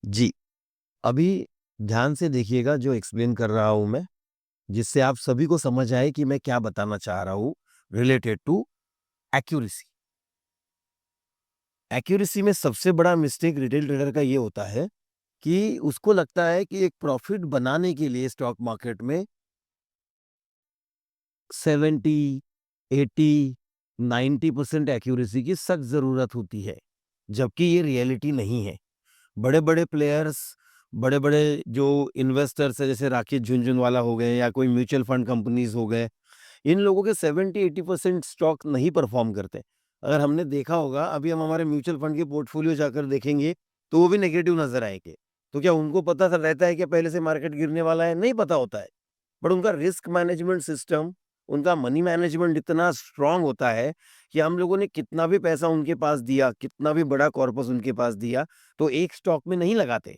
जी, अभी ध्यान से देखिएगा जो एक्सप्लेन कर रहा हूँ मैं, जिससे आप सभी को समझ आए कि मैं क्या बताना चाह रहा हूँ रिलेटेड टू एक्यूरेसी। एक्यूरेसी में सबसे बड़ा मिस्टेक रिटेल ट्रेडर का ये होता है कि उसको लगता है कि एक प्रॉफिट बनाने के लिए स्टॉक मार्केट में 70, 80, 90% एक्यूरेसी की सख्त ज़रूरत होती है, जबकि ये रियलिटी नहीं है। बड़े-बड़े प्लेयर्स, बड़े-बड़े जो इन्वेस्टर्स हैं जैसे राकेश झुनझुनवाला हो गए या कोई म्यूचुअल फंड कंपनीज़ हो गए, इन लोगों के 70-80% स्टॉक नहीं परफ़ॉर्म करते। अगर हमने देखा होगा, अभी हम हमारे म्यूचुअल फंड के पोर्टफोलियो जाकर देखेंगे, तो वो भी नेगेटिव नज़र आएँगे। तो क्या उनको पता सा रहता है कि पहले से मार्केट गिरने वाला है? नहीं पता होता है। बट उनका रिस्क मैनेजमेंट सिस्टम, उनका मनी मैनेजमेंट इतना स्ट्रॉन्ग होता है कि हम लोगों ने कितना भी पैसा उनके पास दिया, कितना भी बड़ा कॉर्पस उनके पास दिया, तो एक स्टॉक में नहीं लगाते।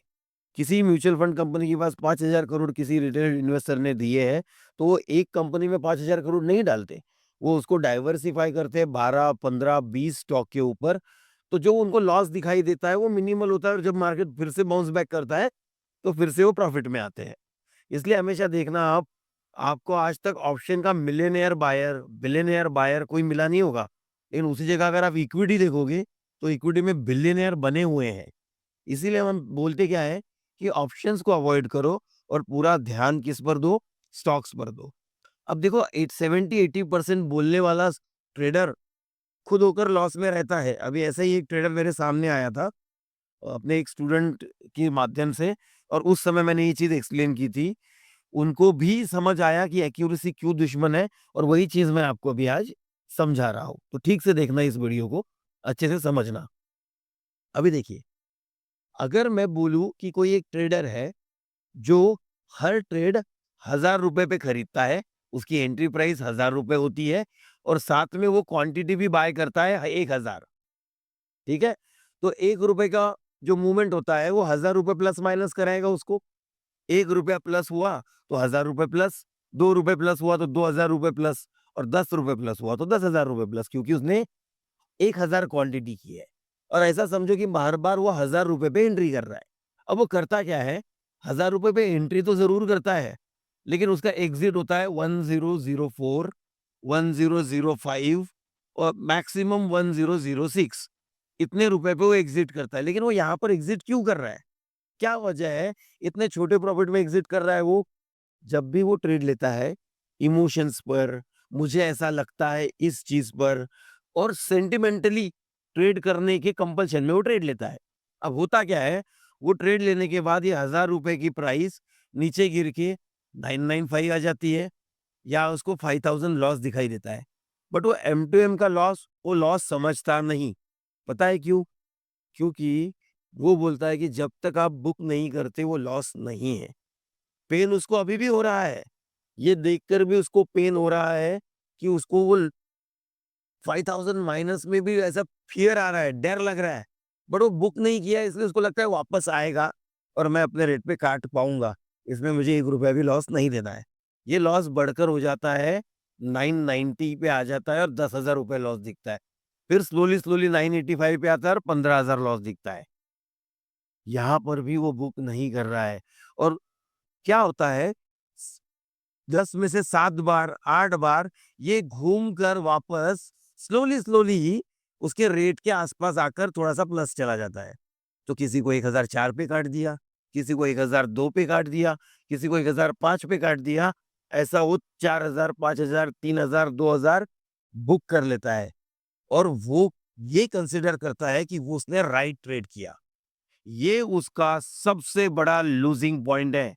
किसी म्यूचुअल फंड कंपनी के पास 5,000 करोड़ किसी रिटेल इन्वेस्टर ने दिए हैं, तो वो एक कंपनी में 5,000 करोड़ नहीं डालते। वो उसको डाइवर्सिफ़ाई करते हैं 12, 15, 20 स्टॉक के ऊपर। तो जो उनको लॉस दिखाई देता है, वो मिनिमल होता है और जब मार्केट फिर से बाउंस बैक करता है, तो फिर से वो प्रॉफिट में आते हैं। इसलिए हमेशा देखना आप, आपको आज तक ऑप्शन का मिलियनेयर बायर, बिलियनेयर बायर कोई मिला नहीं होगा। लेकिन उसी जगह अगर आप इक्विटी देखोगे, तो इक्विटी में बिलियनेयर बने हुए हैं। इसीलिए हम बोलते क्या है कि ऑप्शंस को अवॉइड करो और पूरा ध्यान किस पर दो? स्टॉक्स पर दो। अब देखो 70-80% बोलने वाला ट्रेडर खुद होकर लॉस में रहता है। अभी ऐसा ही एक ट्रेडर मेरे सामने आया था, अपने एक स्टूडेंट के माध्यम से, और उस समय मैंने ये चीज़ एक्सप्लेन की थी। उनको भी समझ आया कि एक्यूरेसी क्यों दुश्मन है, और वही चीज़ मैं आपको अभी आज समझा रहा हूँ। तो ठीक से देखना इस वीडियो को, अच्छे से समझना। अभी देखिए, अगर मैं बोलूँ कि कोई एक ट्रेडर है जो हर ट्रेड ₹1000 पे खरीदता है, उसकी एंट्री प्राइस ₹1000 होती है और साथ में वो क्वांटिटी भी बाय करता है 1000, ठीक है? तो ₹1 का जो मूवमेंट होता है वो ₹1000 प्लस माइनस कराएगा उसको। ₹1 प्लस हुआ तो ₹1000 प्लस, ₹2 प्लस हुआ तो ₹2000 प्लस, और ₹10 प्लस हुआ तो ₹10,000 प्लस, क्योंकि उसने 1000 क्वांटिटी की है। और ऐसा समझो कि बार-बार वो ₹1000 पे एंट्री कर रहा है। अब वो करता क्या है, ₹1000 पे एंट्री तो ज़रूर करता है, लेकिन उसका एग्ज़िट होता है 1004, 1005 और मैक्सिमम 1006, इतने रुपए पे वो एग्ज़िट करता है। लेकिन वो यहाँ पर एग्ज़िट क्यों कर रहा है? क्या वजह है, इतने छोटे प्रॉफिट में एग्ज़िट कर रहा है वो? जब भी वो ट्रेड लेता है, इमोशंस पर, मुझे ऐसा लगता है इस चीज़ पर, और सेंटिमेंटली ट्रेड करने के कंपल्शन में वो ट्रेड लेता है। अब होता क्या है, वो ट्रेड लेने के बाद ये ₹1000 की प्राइस नीचे गिर के 995 आ जाती है, या उसको 5000 लॉस दिखाई देता है। बट वो एम टू एम का लॉस, वो लॉस समझता नहीं। पता है क्यों? क्योंकि वो बोलता है कि जब तक आप बुक नहीं करते वो लॉस नहीं है। पेन उसको अभी भी हो रहा है। ये देखकर भी उसको पेन हो रहा है कि उसको वो 5000 माइनस में भी ऐसा फ़ियर आ रहा है, डर लग रहा है। बट वो बुक नहीं किया है, इसलिए उसको लगता है वापस आएगा और मैं अपने रेट पे काट पाऊँगा। इसमें मुझे ₹1 भी लॉस नहीं देना है। ये लॉस बढ़कर हो जाता है 990 पे आ जाता है और ₹10,000 लॉस दिखता है। फिर स्लोली-स्लोली 985 पे आता है और 15,000 लॉस दिखता है। यहाँ पर भी वो बुक नहीं कर रहा है, और क्या होता है, 10 में से 7 बार, 8 बार ये घूमकर वापस स्लोली उसके रेट के आसपास आकर थोड़ा-सा प्लस चला जाता है। तो किसी को 1004 पे काट दिया, किसी को 1002 पे काट दिया, किसी को 1005 पे काट दिया। ऐसा वो 4000, 5000, 3000, 2000 बुक कर लेता है, और वो ये कंसीडर करता है कि वो उसने राइट ट्रेड किया। ये उसका सबसे बड़ा लूज़िंग पॉइंट है।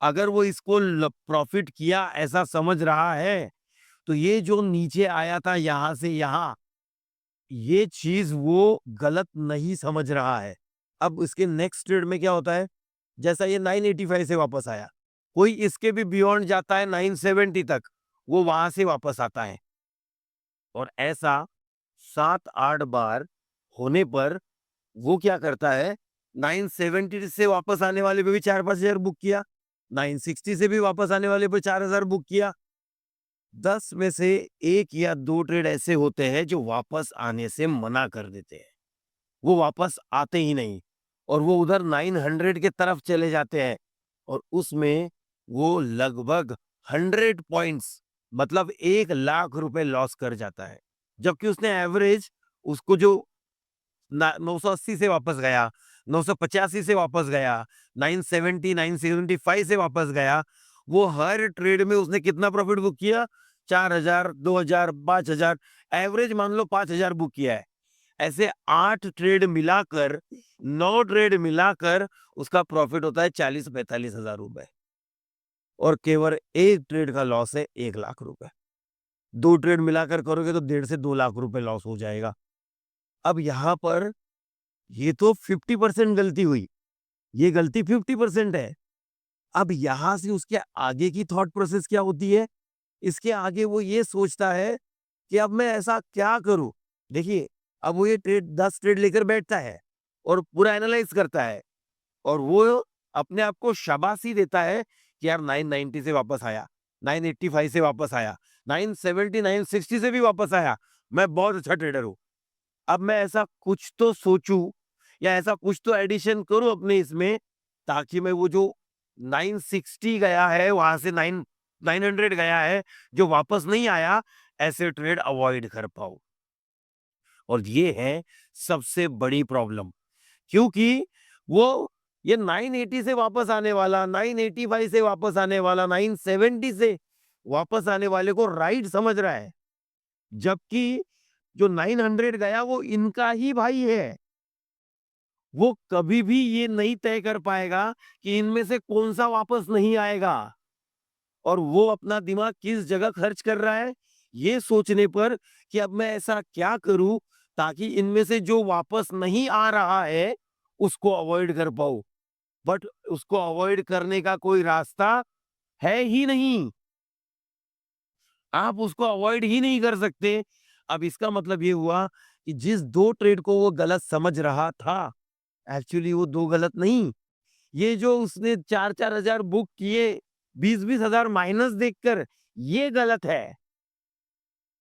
अगर वो इसको प्रॉफिट किया ऐसा समझ रहा है, तो ये जो नीचे आया था यहाँ से यहाँ, ये चीज़ वो गलत नहीं समझ रहा है। अब इसके नेक्स्ट ट्रेड में क्या होता है, जैसा ये 985 से वापस आया, कोई इसके भी बियॉन्ड जाता है 970 तक, वो वहाँ से वापस आता है, और ऐसा 7-8 बार होने पर वो क्या करता है, 970 से वापस आने वाले पे भी 4-5 हज़ार बुक किया, 960 से भी वापस आने वाले पे 4,000 बुक किया। 10 में से 1 या 2 ट्रेड ऐसे होते हैं जो वापस आने से मना कर देते हैं। वो वापस आते ही नहीं। और वो उधर 900 के तरफ चले जाते हैं और उसमें वो लगभग 100 पॉइंट्स मतलब 1 लाख रुपए लॉस कर जाता है, जबकि उसने एवरेज उसको जो 980 से वापस गया, 985 से वापस गया, 970 975 से वापस गया, वो हर ट्रेड में उसने कितना प्रॉफिट बुक किया? 4000 2000 5000, एवरेज मान लो 5000 बुक किया है। ऐसे 8 ट्रेड मिलाकर 9 ट्रेड मिलाकर उसका प्रॉफिट होता है 40-45 हजार रुपए और केवल एक ट्रेड का लॉस है 1 लाख रुपए। 2 ट्रेड मिलाकर करोगे तो 1.5 से 2 लाख रुपए लॉस हो जाएगा। अब यहां पर ये तो 50% गलती हुई, ये गलती 50% है। अब यहां से उसके आगे की थॉट प्रोसेस क्या होती है? इसके आगे वो ये सोचता है कि अब मैं ऐसा क्या करूं? देखिए, अब वो ये ट्रेड 10 ट्रेड लेकर बैठता है और पूरा एनालाइज करता है और वो अपने आप को शाबाशी देता है कि यार 990 से वापस आया, 985 से वापस आया, 970 960 से भी वापस आया, मैं बहुत अच्छा ट्रेडर हूं। अब मैं ऐसा कुछ तो सोचूं या ऐसा कुछ तो एडिशन करूं अपने इसमें, ताकि मैं वो जो 960 गया है वहां से 900 गया है जो वापस नहीं आया, ऐसे ट्रेड अवॉइड कर पाऊं। और ये है सबसे बड़ी प्रॉब्लम, क्योंकि वो ये 980 से वापस आने वाला, 985 से वापस आने वाला, 970 से वापस आने वाले को राइट समझ रहा है, जबकि जो 900 गया वो इनका ही भाई है। वो कभी भी ये नहीं तय कर पाएगा कि इनमें से कौन सा वापस नहीं आएगा और वो अपना दिमाग किस जगह खर्च कर रहा है, ये सोचने पर कि अब मैं ऐसा क्या करूं ताकि इनमें से जो वापस नहीं आ रहा है उसको अवॉइड कर पाऊं। बट उसको अवॉइड करने का कोई रास्ता है ही नहीं, आप उसको अवॉइड ही नहीं कर सकते। अब इसका मतलब ये हुआ कि जिस 2 ट्रेड को वो गलत समझ रहा था, एक्चुअली वो 2 गलत नहीं, ये जो उसने 4-4 हजार बुक किए, 20-20 हजार माइनस देखकर, ये गलत है।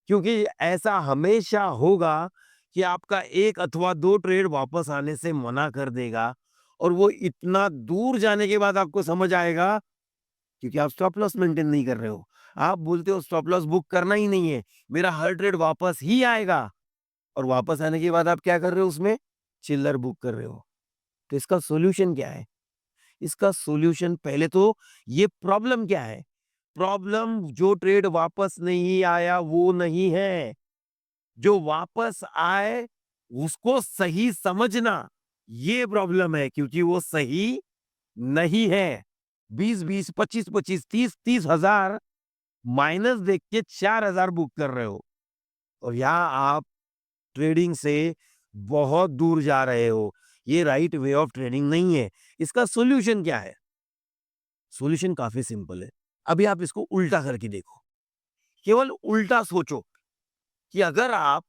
क्योंकि ऐसा हमेशा होगा कि आपका 1 अथवा 2 ट्रेड वापस आने से मना कर देगा और वो इतना दूर जाने के बाद आपको समझ आएगा, क्योंकि आप स्टॉप लॉस मेंटेन नहीं कर रहे हो। आप बोलते हो स्टॉप लॉस बुक करना ही नहीं है, मेरा हर ट्रेड वापस ही आएगा और वापस आने के बाद आप क्या कर रहे हो उसमें? चिल्लर बुक कर रहे हो। तो इसका सॉल्यूशन क्या है? इसका सॉल्यूशन पहले तो ये प्रॉब्लम क्या है? प्रॉब्लम जो ट्रेड वापस नहीं आया वो नहीं है। जो वापस आए उसको सही समझना, ये प्रॉब्लम है, क्योंकि वो सही नहीं है। 20-20, 25-25, 30-30 हजार माइनस देख के 4,000 बुक कर रहे हो और यहाँ आप ट्रेडिंग से बहुत दूर जा रहे हो। ये राइट वे ऑफ ट्रेडिंग नहीं है। इसका सॉल्यूशन क्या है? सॉल्यूशन काफी सिंपल है। अभी आप इसको उल्टा करके देखो। केवल उल्टा सोचो कि अगर आप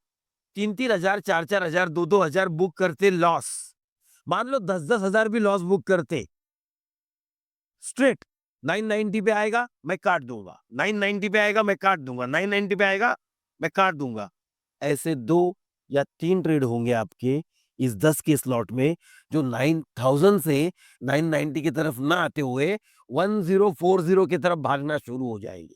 3-3 हजार, 4-4 हजार, 2-2 हजार बुक करते लॉस, मान लो 10-10 हजार भी लॉस बुक करते, स्ट्रेट 990 पे आएगा मैं काट दूंगा, 990 पे आएगा मैं काट दूंगा, 990 पे आएगा मैं काट दूंगा, ऐसे 2 या 3 ट्रेड होंगे आपके इस 10 के स्लॉट में, जो 9000 से 990 की तरफ ना आते हुए 1040 की तरफ भागना शुरू हो जाएगी।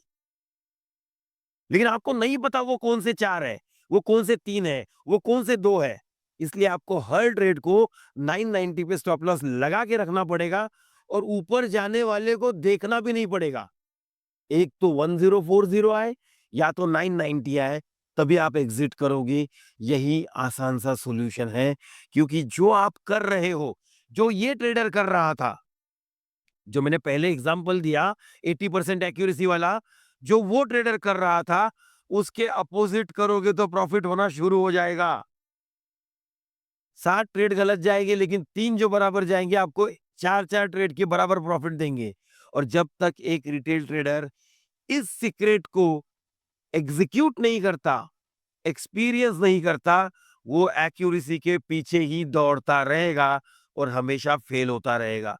लेकिन आपको नहीं पता वो कौन से 4 है, वो कौन से 3 है, वो कौन से 2 है। इसलिए आपको हर ट्रेड को 990 पे स्टॉप लॉस लगा के रखना पड़ेगा और ऊपर जाने वाले को देखना भी नहीं पड़ेगा। एक तो 1040 आए या तो 990 आए, तभी आप एग्जिट करोगे। यही आसान सा सॉल्यूशन है, क्योंकि जो आप कर रहे हो, जो ये ट्रेडर कर रहा था, जो मैंने पहले एग्जांपल दिया 80% एक्यूरेसी वाला, जो वो ट्रेडर कर रहा था, उसके अपोजिट करोगे तो प्रॉफिट होना शुरू हो जाएगा। 7 ट्रेड गलत जाएंगे लेकिन 3 जो बराबर जाएंगे आपको 4-4 ट्रेड के बराबर प्रॉफिट देंगे। और जब तक एक रिटेल ट्रेडर इस सीक्रेट को एग्जीक्यूट नहीं करता, एक्सपीरियंस नहीं करता, वो एक्यूरेसी के पीछे ही दौड़ता रहेगा और हमेशा फेल होता रहेगा।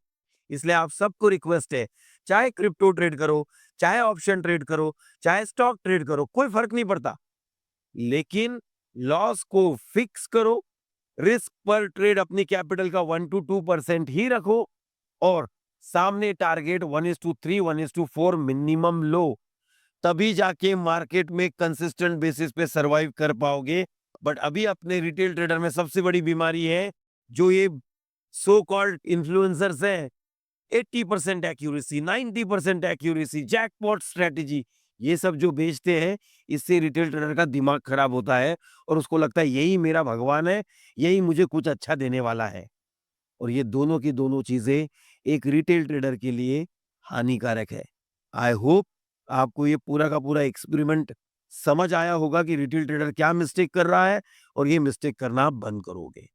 इसलिए आप सबको रिक्वेस्ट है, चाहे क्रिप्टो ट्रेड करो, चाहे ऑप्शन ट्रेड करो, चाहे स्टॉक ट्रेड करो, कोई फर्क नहीं पड़ता, लेकिन लॉस को फिक्स करो रिस्क पर ट्रेड अपनी कैपिटल का 1 to 2% ही रखो और सामने टारगेट 1:3, 1:4 मिनिमम लो, तभी जाके मार्केट में कंसिस्टेंट बेसिस पे सरवाइव कर पाओगे। बट अभी अपने रिटेल ट्रेडर में सबसे बड़ी बीमारी है जो ये सो कॉल्ड इन्फ्लुएंसर्स हैं, 80% एक्यूरेसी, 90% एक्यूरेसी, जैकपॉट स्ट्रेटेजी, ये सब जो बेचते हैं, इससे रिटेल ट्रेडर का दिमाग खराब होता है और उसको लगता है यही मेरा भगवान है, यही मुझे कुछ अच्छा देने वाला है। और ये दोनों की दोनों चीजें एक रिटेल ट्रेडर के लिए हानिकारक है। आई होप आपको ये पूरा का पूरा एक्सपेरिमेंट समझ आया होगा कि रिटेल ट्रेडर क्या मिस्टेक कर रहा है और ये मिस्टेक करना आप बंद करोगे।